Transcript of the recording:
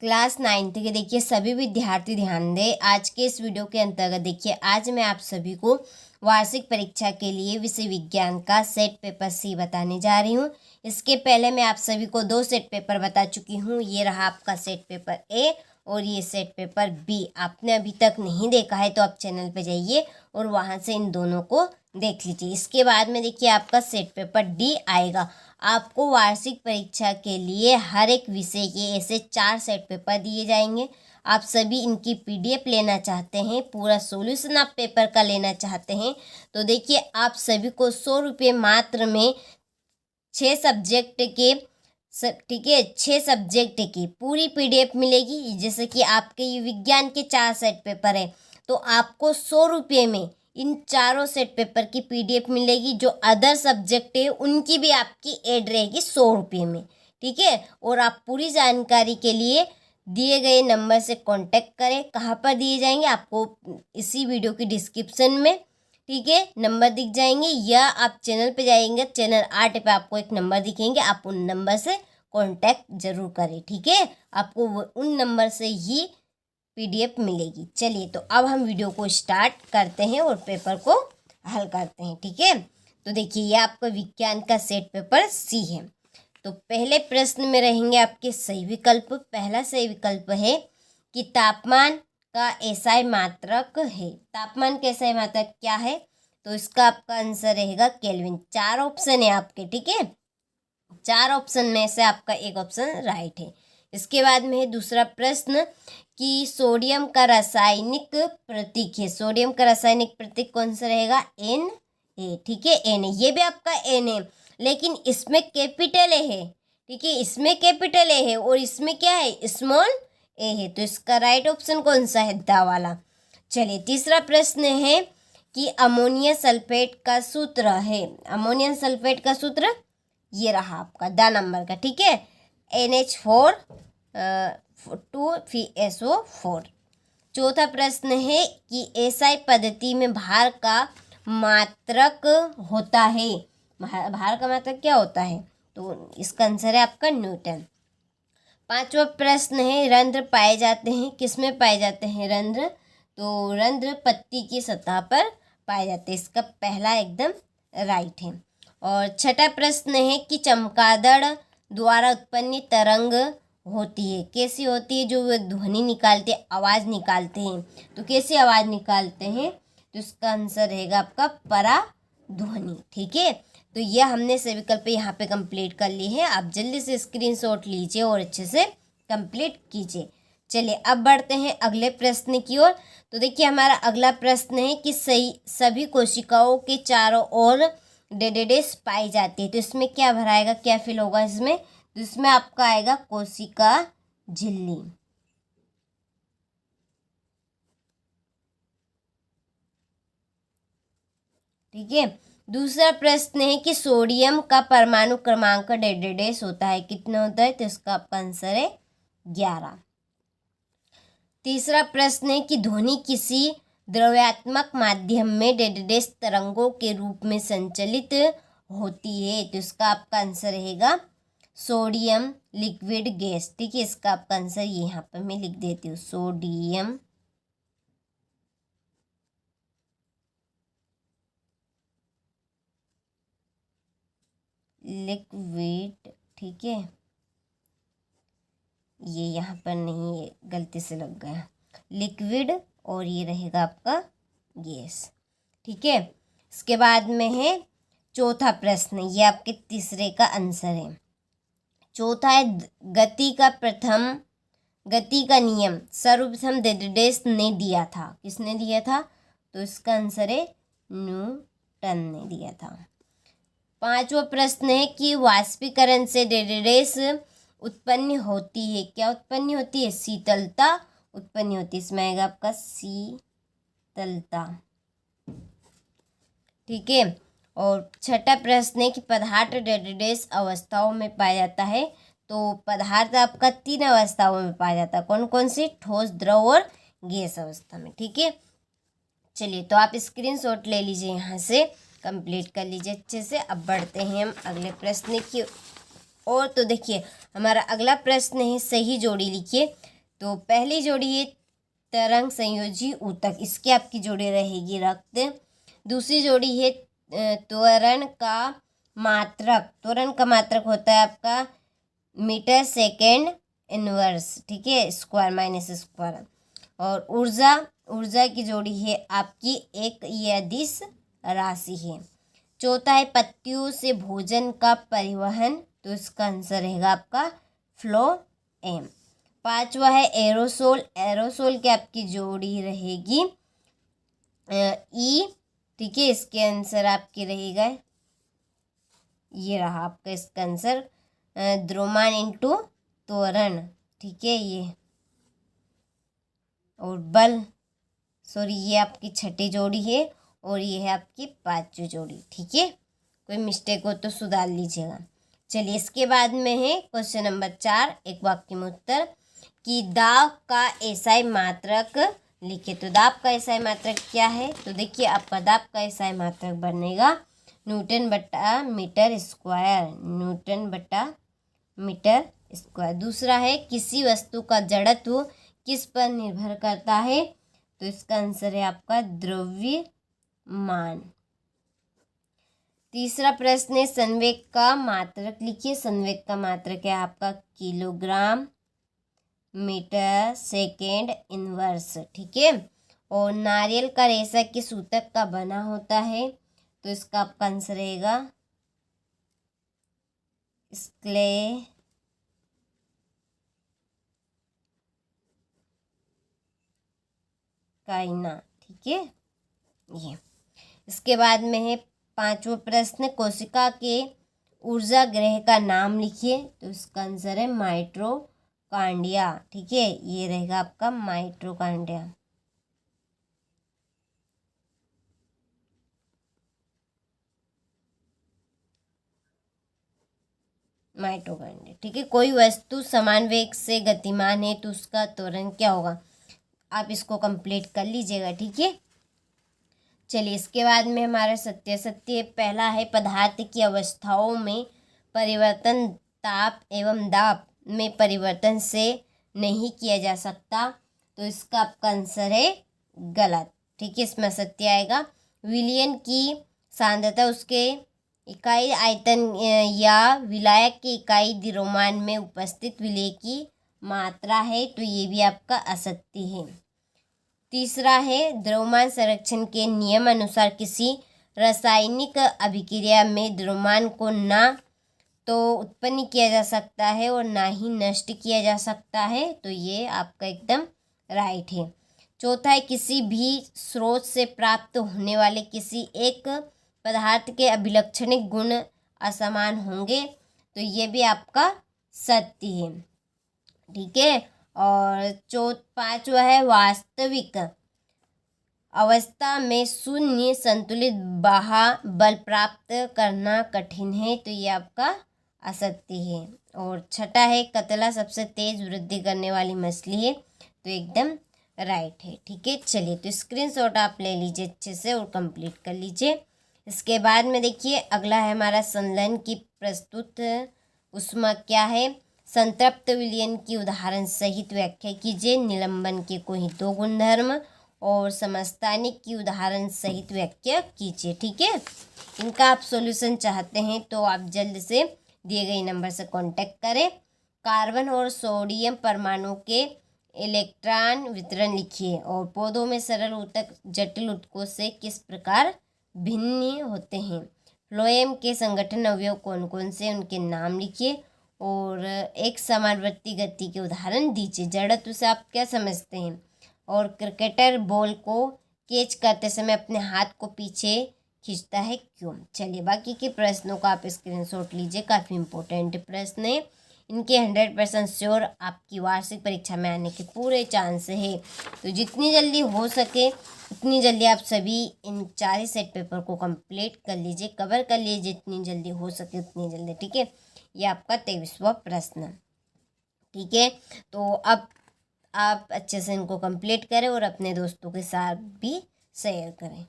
Class 9th के देखिए सभी विद्यार्थी ध्यान दें। आज के इस वीडियो के अंतर्गत देखिए आज मैं आप सभी को वार्षिक परीक्षा के लिए विषय विज्ञान का सेट पेपर सी बताने जा रही हूँ। इसके पहले मैं आप सभी को 2 सेट पेपर बता चुकी हूँ। ये रहा आपका सेट पेपर ए और ये सेट पेपर बी। आपने अभी तक नहीं देखा है तो आप चैनल पे जाइए और वहाँ से इन दोनों को देख लीजिए। इसके बाद में देखिए आपका सेट पेपर डी आएगा। आपको वार्षिक परीक्षा के लिए हर एक विषय के ऐसे 4 सेट पेपर दिए जाएंगे। आप सभी इनकी पीडीएफ लेना चाहते हैं, पूरा सॉल्यूशन आप पेपर का लेना चाहते हैं तो देखिए आप सभी को 100 रुपये मात्र में 6 सब्जेक्ट के ठीक है 6 सब्जेक्ट की पूरी पीडीएफ मिलेगी। जैसे कि आपके ये विज्ञान के 4 सेट पेपर है तो आपको 100 रुपये में इन चारों सेट पेपर की पीडीएफ मिलेगी। जो अदर सब्जेक्ट है उनकी भी आपकी ऐड रहेगी 100 रुपये में, ठीक है। और आप पूरी जानकारी के लिए दिए गए नंबर से कांटेक्ट करें। कहाँ पर दिए जाएंगे आपको इसी वीडियो की डिस्क्रिप्शन में, ठीक है, नंबर दिख जाएंगे या आप चैनल पे जाएंगे, चैनल 8 पे आपको एक नंबर दिखेंगे, आप उन नंबर से कांटेक्ट जरूर करें, ठीक है। आपको उन नंबर से ही पीडीएफ मिलेगी। चलिए तो अब हम वीडियो को स्टार्ट करते हैं और पेपर को हल करते हैं, ठीक है। तो देखिए ये आपका विज्ञान का सेट पेपर सी है। तो पहले प्रश्न में रहेंगे आपके सही विकल्प। पहला सही विकल्प है कि तापमान का एसआई मात्रक है। तापमान का एसआई मात्रक क्या है? तो इसका आपका आंसर रहेगा केल्विन। 4 ऑप्शन है आपके, ठीक है। 4 ऑप्शन में से आपका एक ऑप्शन राइट है। इसके बाद में है दूसरा प्रश्न कि सोडियम का रासायनिक प्रतीक है। सोडियम का रासायनिक प्रतीक कौन सा रहेगा? एन ए, ठीक है, एन ए। ये भी आपका एन है लेकिन इसमें कैपिटल ए है, ठीक है, इसमें कैपिटल ए है और इसमें क्या है? स्मॉल ए है। तो इसका राइट ऑप्शन कौन सा है? द वाला। चलिए तीसरा प्रश्न है कि अमोनिया सल्फेट का सूत्र है। अमोनियम सल्फेट का सूत्र ये रहा आपका द नंबर का, ठीक है, NH4 2FeSO4। चौथा प्रश्न है कि एसआई पद्धति में भार का मात्रक होता है। भार का मात्रक क्या होता है? तो इसका आंसर है आपका न्यूटन। 5वां प्रश्न है रंध्र पाए जाते हैं। किसमें पाए जाते हैं रंध्र? तो रंध्र पत्ती की सतह पर पाए जाते हैं। इसका पहला एकदम राइट है। और 6ठा प्रश्न है कि चमगादड़ द्वारा उत्पन्न तरंग होती है। कैसी होती है? जो वे ध्वनि निकालते, आवाज़ निकालते हैं। तो कैसी आवाज़ निकालते हैं? तो इसका आंसर रहेगा आपका पराध्वनि, ठीक है। तो यह हमने सभी विकल्प यहाँ पे कंप्लीट कर लिए हैं। आप जल्दी से स्क्रीनशॉट लीजिए और अच्छे से कंप्लीट कीजिए। चलिए अब बढ़ते हैं अगले प्रश्न की ओर। तो देखिए हमारा अगला प्रश्न है कि सभी कोशिकाओं के चारों ओर डेडेडेस पाई जाती है। तो इसमें क्या भराएगा, क्या फिल होगा इसमें? तो इसमें आपका आएगा कोशिका झिल्ली, ठीक है। दूसरा प्रश्न है कि सोडियम का परमाणु क्रमांक डेडेडेस होता है। कितना होता है? तो इसका आपका आंसर है 11। तीसरा प्रश्न है कि ध्वनि किसी द्रव्यात्मक माध्यम में डेडेडेस तरंगों के रूप में संचलित होती है। तो इसका आपका आंसर रहेगा सोडियम लिक्विड गैस, ठीक है। इसका आपका आंसर यहाँ पर मैं लिख देती हूँ, सोडियम लिक्विड, ठीक है। ये यहाँ पर नहीं है, गलती से लग गया, लिक्विड और ये रहेगा आपका गैस, ठीक है। इसके बाद में है चौथा प्रश्न, ये आपके तीसरे का आंसर है। चौथा है गति का नियम सर्वप्रथम डेडेडेस ने दिया था। किसने दिया था? तो इसका आंसर है न्यूटन ने दिया था। 5वां प्रश्न है कि वाष्पीकरण से डेडेडेस उत्पन्न होती है। क्या उत्पन्न होती है? शीतलता उत्पन्न होती है। इसमें आएगा आपका शीतलता, ठीक है। और 6ठा प्रश्न है कि पदार्थ डेडेडेस अवस्थाओं में पाया जाता है। तो पदार्थ आपका 3 अवस्थाओं में पाया जाता है। कौन कौन सी? ठोस, द्रव और गैस अवस्था में, ठीक है। चलिए तो आप स्क्रीनशॉट ले लीजिए, यहाँ से कंप्लीट कर लीजिए अच्छे से। अब बढ़ते हैं हम अगले प्रश्न की। और तो देखिए हमारा अगला प्रश्न है सही जोड़ी लिखिए। तो पहली जोड़ी है तरंग संयोजी ऊतक, इसकी आपकी जोड़ी रहेगी रक्त। दूसरी जोड़ी है त्वरण का मात्रक, त्वरण का मात्रक होता है आपका मीटर सेकेंड इनवर्स, ठीक है, स्क्वायर माइनस स्क्वायर। और ऊर्जा, ऊर्जा की जोड़ी है आपकी एक अदिश राशि है। चौथा है पत्तियों से भोजन का परिवहन, तो इसका आंसर रहेगा आपका फ्लोएम। पांचवा है एरोसोल, एरोसोल की आपकी जोड़ी रहेगी ई, ठीक है, इसके आंसर आपकी रहेगा, ये रहा आपका इसका आंसर द्रव्यमान इंटू त्वरण, ठीक है, ये। और बल, सॉरी, ये आपकी छठी जोड़ी है और ये है आपकी पांचवी जोड़ी, ठीक है। कोई मिस्टेक हो तो सुधार लीजिएगा। चलिए इसके बाद में है क्वेश्चन नंबर 4, एक वाक्य में उत्तर कि दाब का एसआई मात्रक लिखे। तो दाब का एसआई मात्रक क्या है? तो देखिए आपका दाब का एसआई मात्रक बनेगा न्यूटन बटा मीटर स्क्वायर, न्यूटन बटा मीटर स्क्वायर। दूसरा है किसी वस्तु का जड़त्व किस पर निर्भर करता है? तो इसका आंसर है आपका द्रव्यमान। तीसरा प्रश्न है संवेग का मात्रक लिखिए। संवेग का मात्रक है आपका किलोग्राम मीटर सेकेंड इनवर्स, ठीक है। और नारियल का रेशा किस ऊतक का बना होता है? तो इसका आपका आंसर रहेगा स्क्लेराइना, ठीक है, ये। इसके बाद में है पांचवा प्रश्न कोशिका के ऊर्जा ग्रह का नाम लिखिए। तो इसका आंसर है माइटोकांड्रिया, ठीक है, ये रहेगा आपका माइटोकांड्रिया। माइटोकांड्रिया, ठीक है। कोई वस्तु समान वेग से गतिमान है तो उसका त्वरण क्या होगा? आप इसको कंप्लीट कर लीजिएगा, ठीक है। चलिए इसके बाद में हमारा सत्य सत्य पहला है पदार्थ की अवस्थाओं में परिवर्तन ताप एवं दाब में परिवर्तन से नहीं किया जा सकता। तो इसका आपका आंसर है गलत, ठीक है, इसमें सत्य आएगा। विलयन की सांद्रता उसके इकाई आयतन या विलायक की इकाई द्रव्यमान में उपस्थित विलय की मात्रा है, तो ये भी आपका असत्य है। तीसरा है द्रव्यमान संरक्षण के नियम अनुसार किसी रासायनिक अभिक्रिया में द्रव्यमान को ना तो उत्पन्न किया जा सकता है और ना ही नष्ट किया जा सकता है, तो ये आपका एकदम राइट है। चौथा है किसी भी स्रोत से प्राप्त होने वाले किसी एक पदार्थ के अभिलक्षणिक गुण असमान होंगे, तो ये भी आपका सत्य है, ठीक है। और पांचवा है वास्तविक अवस्था में शून्य संतुलित बल प्राप्त करना कठिन है, तो ये आपका असत्य है। और छठा है कतला सबसे तेज वृद्धि करने वाली मछली है, तो एकदम राइट है, ठीक है। चलिए तो स्क्रीनशॉट आप ले लीजिए अच्छे से और कंप्लीट कर लीजिए। इसके बाद में देखिए अगला है हमारा संलयन की प्रस्तुत ऊष्मा क्या है? संतृप्त विलयन की उदाहरण सहित व्याख्या कीजिए। निलंबन के कोई दो गुणधर्म और समस्थानिक की उदाहरण सहित व्याख्या कीजिए, ठीक है। इनका आप सॉल्यूशन चाहते हैं तो आप जल्द से दिए गए नंबर से कांटेक्ट करें। कार्बन और सोडियम परमाणु के इलेक्ट्रॉन वितरण लिखिए। और पौधों में सरल ऊतक जटिल ऊतकों से किस प्रकार भिन्न होते हैं? फ्लोएम के संगठन अवयव कौन कौन से, उनके नाम लिखिए। और एक समानुवर्ती गति के उदाहरण दीजिए। जड़त्व से आप क्या समझते हैं? और क्रिकेटर बॉल को कैच करते समय अपने हाथ को पीछे खींचता है क्यों? चलिए बाकी के प्रश्नों का आप स्क्रीनशॉट लीजिए, काफ़ी इंपॉर्टेंट प्रश्न है। इनके 100% श्योर आपकी वार्षिक परीक्षा में आने के पूरे चांस है। तो जितनी जल्दी हो सके उतनी जल्दी आप सभी इन 4 सेट पेपर को कंप्लीट कर लीजिए, कवर कर लीजिए जितनी जल्दी हो सके उतनी जल्दी, ठीक है। ये आपका 23वां प्रश्न, ठीक है। तो अब आप अच्छे से इनको कंप्लीट करें और अपने दोस्तों के साथ भी शेयर करें।